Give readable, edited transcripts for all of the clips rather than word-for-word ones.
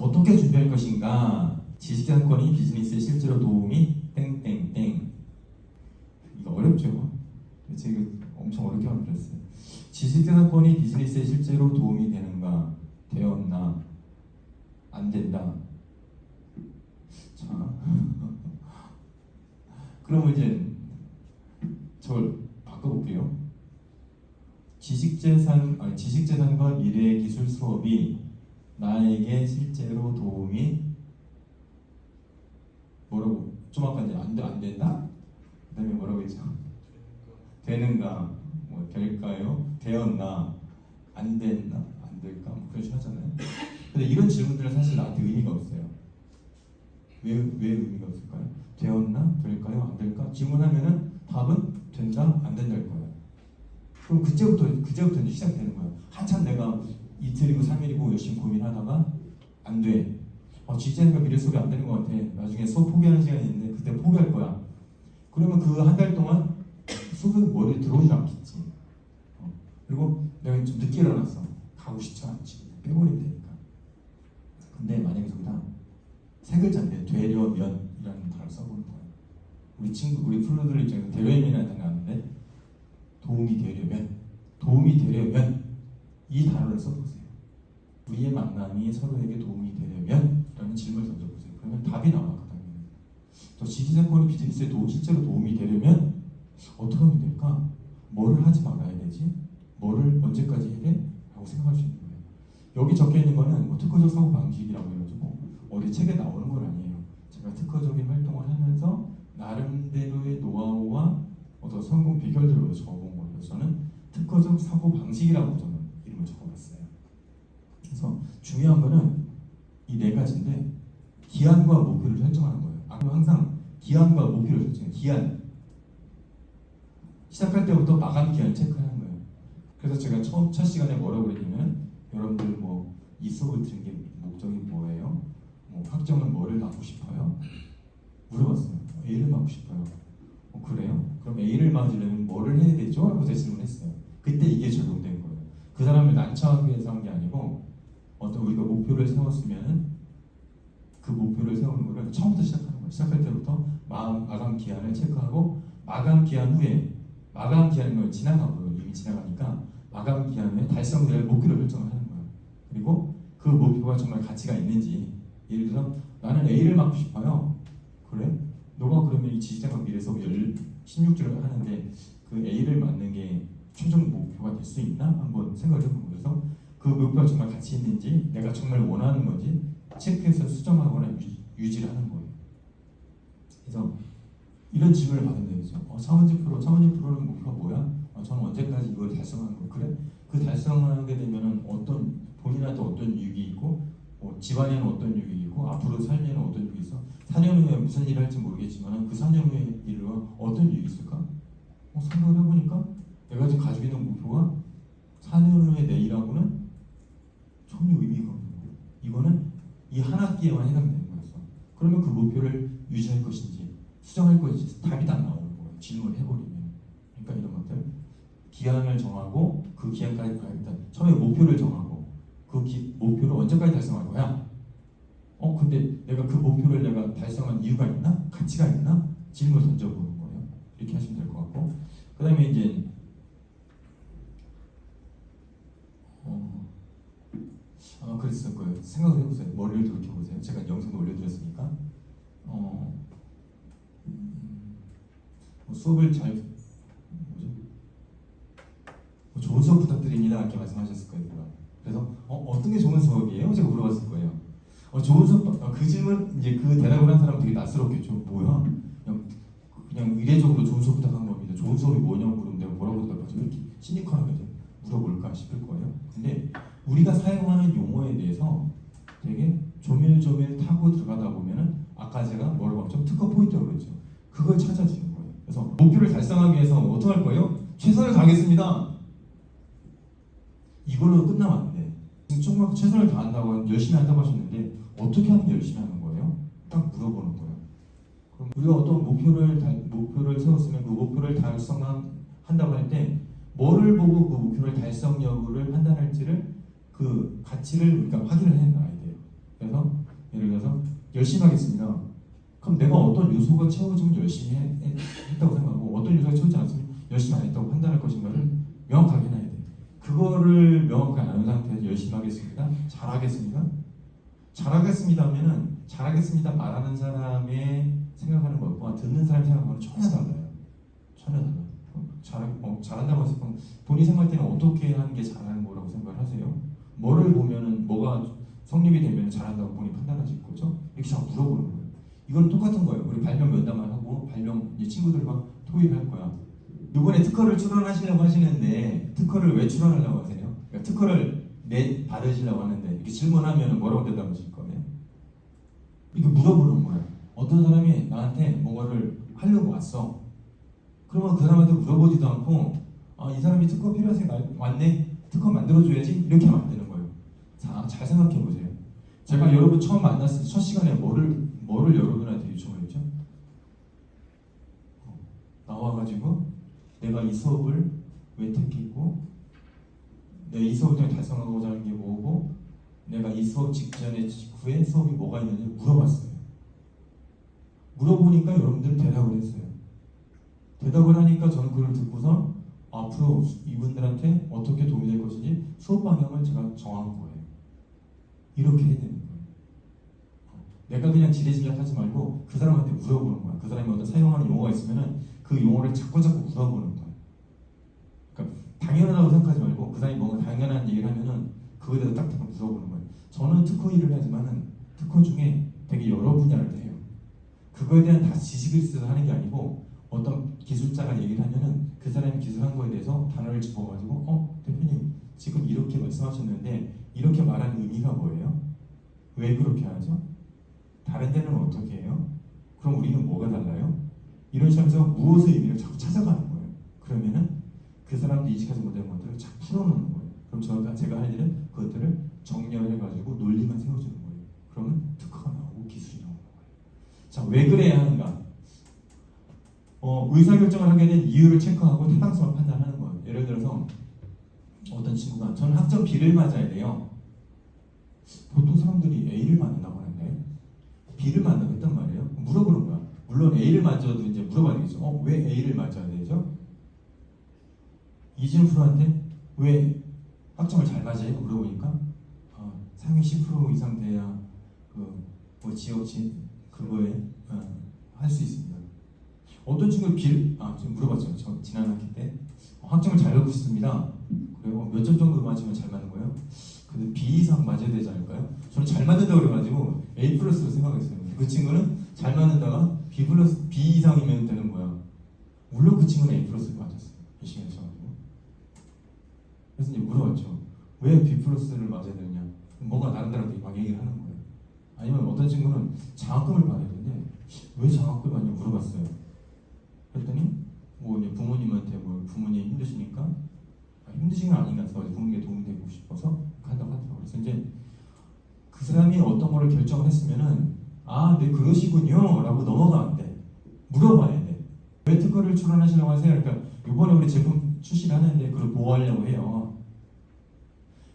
어떻게 준비할 것인가? 지식재산권이 비즈니스에 실제로 도움이 땡땡땡. 이거 어렵죠? 제가 엄청 어렵게 만들었어요. 지식재산권이 비즈니스에 실제로 도움이 되는가? 되었나? 안 된다. 자, 그러면 이제 저걸 바꿔볼게요. 지식재산과 미래기술 수업이 나에게 실제로 도움이 뭐라고? 좀 아까 이제 안 된다? 그 다음에 뭐라고 했죠? 되는가? 뭐 될까요? 되었나? 안 됐나? 안 될까? 뭐 그런 식으로 하잖아요. 근데 이런 질문들은 사실 나한테 의미가 없어요. 왜 의미가 없을까요? 되었나? 될까요? 안 될까? 질문하면은 답은 된다? 안 된다일 거예요. 그럼 그때부터 이제 시작되는 거예요. 한참 내가 이틀이고 3일이고 열심히 고민하다가 안 돼. 지지자니까 미래 수업이 안 되는 것 같아. 나중에 수업 포기하는 시간이 있는데 그때 포기할 거야. 그러면 그 한 달 동안 수업이 머리에 들어오질 않겠지. 그리고 내가 좀 늦게 일어났어. 가고 싶지 않지. 빼버리면 되니까. 근데 만약에 저기다 세 글자인데 되려면이라는 단어를 써보는 거예요. 우리 플루들 입장에서 되려면이라는 단어가 나왔는데 도움이 되려면 이 단어를 써보세요. 우리의 만남이 서로에게 도움이 되려면 라는 질문을 던져보세요. 그러면 답이 나와. 그 다음에 또 지식재산권이 비즈니스에 실제로 도움이 되려면 어떻게 하면 될까? 뭐를 하지 말아야 되지? 뭐를 언제까지 해야 돼? 라고 생각할 수 있는 거예요. 여기 적혀있는 거는 뭐 특허적 사고 방식이라고 해가지고 어디 책에 나오는 건 아니에요. 제가 특허적인 활동을 하면서 나름대로의 노하우와 어떤 성공 비결들을 적어본 거예요. 저는 특허적 사고 방식이라고 저는 이름을 적어봤어요. 그래서 중요한 거는 이 네 가지인데 기한과 목표를 설정하는 거예요. 항상 기한과 목표를 설정해요. 기한. 시작할 때부터 마감 기한 체크하는 거예요. 그래서 제가 첫 시간에 뭐라고 그랬냐면 여러분들 뭐 이 수업을 들은 게 목적이 뭐예요? 뭐 학점은 뭐를 받고 싶어요? 물어봤어요. A를 받고 싶어요. 그래요? 그럼 A를 맞으려면 뭐를 해야 되죠? 라고 제가 질문했어요. 그때 이게 적용된 거예요. 그 사람을 난처하기 위해서 한 게 아니고 어떤 우리가 목표를 세웠으면 그 목표를 세우는 거를 처음부터 시작하는 거예요. 시작할 때부터 마감 기한을 체크하고 마감 기한 후에 마감 기한인 걸 지나가고요. 이미 지나가니까 마감 기한 후에 달성될 목표를 설정을 하는 거예요. 그리고 그 목표가 정말 가치가 있는지 예를 들어 나는 A를 받고 싶어요. 그래? 너가 그러면 이 지식재산권 미래 수업 16주를 하는데 그 A를 맞는 게 최종 목표가 될 수 있나? 한번 생각을 해보고 그래서 그 목표가 정말 가치 있는지 내가 정말 원하는 건지 체크해서 수정하거나 유지를 하는 거예요. 그래서 이런 질문을 받은 거죠. 차원직 프로는 목표가 뭐야? 저는 언제까지 이걸 달성하는 거예요. 그래? 그 달성하게 되면은 본인한테 어떤 유익이 있고 집안에는 어떤 유익이 있고 앞으로 삶에는 어떤 유익이 있어? 4년 후에 무슨 일을 할지 모르겠지만 그 4년 후의 일로 어떤 유익이 있을까? 생각을 해보니까 내가 지금 가지고 있는 목표가 4년 후에 내 일하고는 전혀 의미가 없는 거예요. 이거는 이 한 학기에만 해당되는 거였어. 그러면 그 목표를 유지할 것인지 수정할 것인지 답이 딱 나오는 거예요. 질문을 해버리면. 그러니까 이런 것들 기한을 정하고 그 기한까지 일단 처음에 목표를 정하고 그 목표를 언제까지 달성할 거야? 근데 내가 그 목표를 내가 달성한 이유가 있나? 가치가 있나? 질문을 던져보는 거예요. 이렇게 하시면 될 것 같고 그 다음에 이제 그랬을 거예요. 생각을 해보세요. 머리를 돌이켜보세요. 제가 영상도 올려드렸으니까 수업을 좋은 수업 부탁드립니다. 이렇게 말씀하셨을 거예요. 그래서 어떤 게 좋은 수업이에요? 제가 물어봤을 거예요. 좋은 수업, 그 질문 이제 그 대답을 한 사람은 되게 낯스럽겠죠. 뭐야? 그냥 이례적으로 좋은 수업 부탁한 겁니다. 좋은 수업이 뭐냐고 물으면 내가 뭐라고 대답하지? 왜 이렇게 시니컬하게 물어볼까 싶을 거예요. 근데 우리가 사용하는 용어에 대해서 되게 조밀조밀 타고 들어가다 보면은 아까 제가 뭐라고 했죠? 특허 포인트라고 그랬죠. 그걸 찾아주는 거예요. 그래서 목표를 달성하기 위해서 어떻게 할 거예요? 최선을 다하겠습니다. 이걸로 끝나면 안 돼. 지금 정말 최선을 다한다고 열심히 한다고 하셨는데 어떻게 하면 열심히 하는 거예요? 딱 물어보는 거예요. 그럼 우리가 어떤 목표를 세웠으면 그 목표를 달성한다고 할 때 뭐를 보고 그 목표를 달성 여부를 판단할지를 그 가치를 우리가 확인을 해놔야 돼요. 그래서 예를 들어서 열심히 하겠습니다. 그럼 내가 어떤 요소가 채워지면 열심히 했다고 생각하고 어떤 요소가 채워지지 않았으면 열심히 안 했다고 판단할 것인가를 명확하게 해놔야 돼. 그거를 명확하게 아는 상태에서 열심히 하겠습니다. 잘하겠습니다. 잘하겠습니다 하면은 잘하겠습니다 말하는 사람의 생각하는 것과 듣는 사람의 생각하고는 전혀 달라요. 전혀 달라요. 잘한다고 해서 본인 생각할 때는 어떻게 하는 게 잘하는 거라고 생각을 하세요? 뭐를 보면은 뭐가 성립이 되면 잘한다고 본인 판단하실 거죠? 이렇게 자꾸 물어보는 거예요. 이건 똑같은 거예요. 우리 발명 면담을 하고 발명 이 친구들과 토의를 할 거야. 이번에 특허를 출원하시려고 하시는데 특허를 왜 출원하려고 하세요? 그러니까 특허를 받으시려고 하는데 이렇게 질문하면 뭐라고 대답하실 거예요? 이렇게 물어보는 거예요. 어떤 사람이 나한테 뭐를 하려고 왔어. 그러면 그 사람한테 물어보지도 않고 이 사람이 특허 필요해서 왔네? 특허 만들어줘야지? 이렇게 하면 안 되는 거예요. 자, 잘 생각해 보세요. 제가 여러분 처음 만났을 때 첫 시간에 뭐를 여러분한테 요청을 했죠? 나와가지고 내가 이 수업을 왜 택했고 내가 이 수업을 통해 달성하고자 하는 게 뭐고 내가 이 수업 직전에 직후에 수업이 뭐가 있는지 물어봤어요. 물어보니까 여러분들은 대답을 했어요. 대답을 하니까 저는 그걸 듣고서 앞으로 이분들한테 어떻게 도움이 될 것인지 수업 방향을 제가 정한 거예요. 이렇게 해야 되는 거예요. 내가 그냥 지레짐작 하지 말고 그 사람한테 물어보는 거야. 그 사람이 어떤 사용하는 용어가 있으면은 그 용어를 자꾸 물어보는 거야. 그러니까 당연하다고 생각하지 말고 그 사람이 뭔가 당연한 얘기를 하면은 그거에 대해서 딱딱 물어보는 거예요. 저는 특허 일을 하지만은 특허 중에 되게 여러 분야를 해요. 그거에 대한 다 지식을 있어서 하는 게 아니고 어떤 기술자가 얘기를 하면은 그 사람이 기술한 거에 대해서 단어를 짚어가지고 대표님 지금 이렇게 말씀하셨는데 이렇게 말한 의미가 뭐예요? 왜 그렇게 하죠? 다른 데는 어떻게 해요? 그럼 우리는 뭐가 달라요? 이런 식으로 무엇의 의미를 자꾸 찾아가는 거예요. 그러면은 그 사람들이 인식하지 못한 것들을 자꾸 풀어놓는 거예요. 그럼 제가 할 일은 그것들을 정렬해가지고 논리만 세워주는 거예요. 그러면 특허가 나오고 기술이 나오는 거예요. 자, 왜 그래야 하는가? 의사결정을 하게 된 이유를 체크하고 타당성을 판단하는 거예요. 예를 들어서 어떤 친구가 저는 학점 B를 맞아야 돼요. 보통 사람들이 A를 맞는다고 하는데 B를 맞는다고 했단 말이에요. 물어보는 거야. 물론 A를 맞아도 이제 물어봐야 되겠죠. 왜 A를 맞아야 되죠? 이준 프로한테 왜 학점을 잘 맞아요? 물어보니까 상위 10% 이상 돼야 뭐 지역 그거에 할 수 있습니다. 어떤 친구는 지금 물어봤죠. 저 지난 학기 때 학점을 잘 받고 싶습니다. 그리고 몇 점 정도 맞으면 잘 맞는 거예요? 근데 B 이상 맞아야 되지 않을까요? 저는 잘 맞는다고 그래가지고 A 플러스로 생각했어요. 그 친구는 잘 맞는다가 B 이상이면 되는 거야. 물론 그 친구는 A 플러스를 맞았어요. 열심히 하셔가지고. 그래서 이제 물어봤죠. 왜 B 플러스를 맞아야 되느냐? 뭔가 다른 사람들이 막 얘기를 하는 거예요. 아니면 어떤 친구는 장학금을 받아야 되는데 왜 장학금을 받냐 물어봤어요. 그랬더니 뭐 이제 부모님한테 부모님 힘드시니까 힘드신 건 아닌가 해서 부모님께 도움이 되고 싶어서 한다고 하더라고요. 그래서 이제 그 사람이 어떤 거를 결정을 했으면은 네 그러시군요 라고 넘어가면 돼. 물어봐야 돼. 왜 특허를 출원하시려고 하세요? 그러니까 이번에 우리 제품 출시를 하는데 그걸 보호하려고 해요.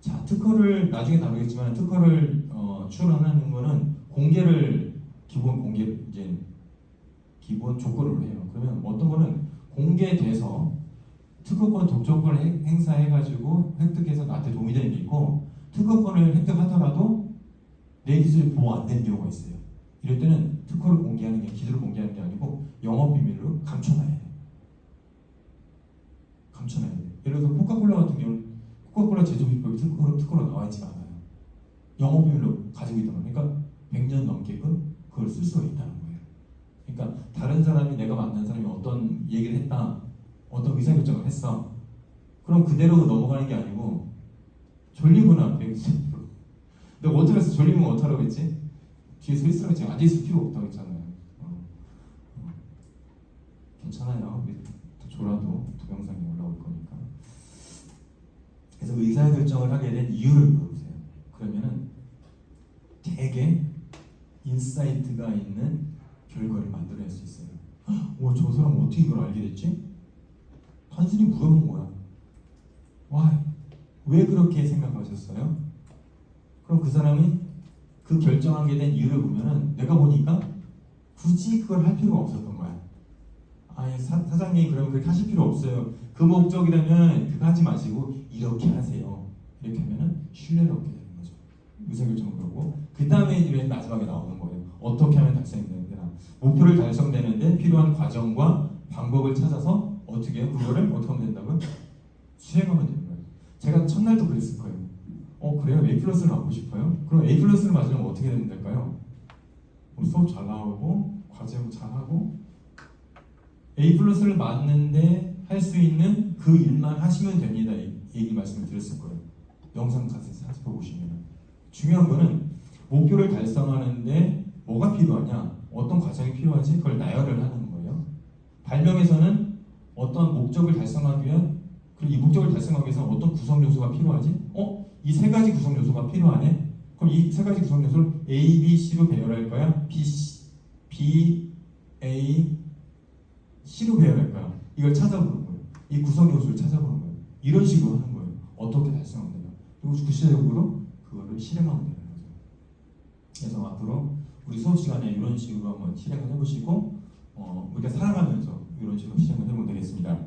자, 특허를 나중에 다루겠지만 특허를 출원하는 거는 공개를 기본 조건으로 해요. 그러면 어떤 거는 공개돼서 특허권 독점권을 행사해가지고 획득해서 나한테 도움이 되는 게 있고 특허권을 획득하더라도 내 기술이 보호 안 되는 경우가 있어요. 이럴 때는 특허를 공개하는 게 기술을 공개하는 게 아니고 영업 비밀로 감춰놔야 돼. 감춰놔야 돼. 예를 들어서 코카콜라 같은 경우는 코카콜라 제조 비법이 특허로 나와 있지 않아요. 영업 비밀로 가지고 있단 말이에요. 그러니까 100년 넘게끔 그걸 쓸 수가 있다는 거예요. 그러니까 다른 사람이 내가 만난 사람이 어떤 얘기를 했다, 어떤 의사결정을 했어. 그럼 그대로 넘어가는 게 아니고 졸리구나. 내가 어떻게 해서 졸리면 어떡하라고 했지? 뒤에 서 있으라고 했지. 앉아있을 필요 없다고 했잖아요. 괜찮아요. 또 졸아도 동영상이 올라올 거니까. 그래서 의사결정을 하게 된 이유를 물어보세요. 그러면은 되게 인사이트가 있는 결과를 만들어낼 수 있어요. 저 사람 어떻게 이걸 알게 됐지? 단순히 물어본 거야. 왜 그렇게 생각하셨어요? 그럼 그 사람이 그 결정하게 된 이유를 보면은 내가 보니까 굳이 그걸 할 필요가 없었던 거야. 아니 사장님 그러면 그렇게 하실 필요 없어요. 그 목적이라면 그거 하지 마시고 이렇게 하세요. 이렇게 하면은 신뢰를 얻게 되는 거죠. 의사결정을 그러고 그 다음에 이제 맨 마지막에 나오는 거예요. 어떻게 하면 달성되느냐. 목표를 달성되는데 필요한 과정과 방법을 찾아서 어떻게 해요? 그거를 어떻게 하면 된다고요? 수행하면 되는 거예요. 제가 첫날도 그랬을 거예요. 그래요? A 플러스를 맞고 싶어요? 그럼 A 플러스를 맞으려면 어떻게 되면 될까요? 수업 잘 나오고 과제 잘하고 A 플러스를 맞는데 할 수 있는 그 일만 하시면 됩니다. 얘기 말씀을 드렸을 거예요. 영상 같이 살펴보시면 중요한 거는 목표를 달성하는데 뭐가 필요하냐, 어떤 과정이 필요하지, 그걸 나열을 하는 거예요. 발명에서는 어떤 목적을 달성하기 위한, 그리고 이 목적을 달성하기 위해서는 어떤 구성 요소가 필요하지? 이 세 가지 구성 요소가 필요하네. 그럼 이 세 가지 구성 요소를 A, B, C로 배열할 거야? B, A, C로 배열할 거야? 이걸 찾아보는 거예요. 이 구성 요소를 찾아보는 거예요. 이런 식으로 하는 거예요. 어떻게 달성하면 되나? 그리고 구체적으로 그거를 실행하면 되는 거죠. 그래서 앞으로 우리 수업 시간에 이런 식으로 한번 실행을 해보시고 우리가 살아가면서 이런 식으로 실행을 해보면 되겠습니다.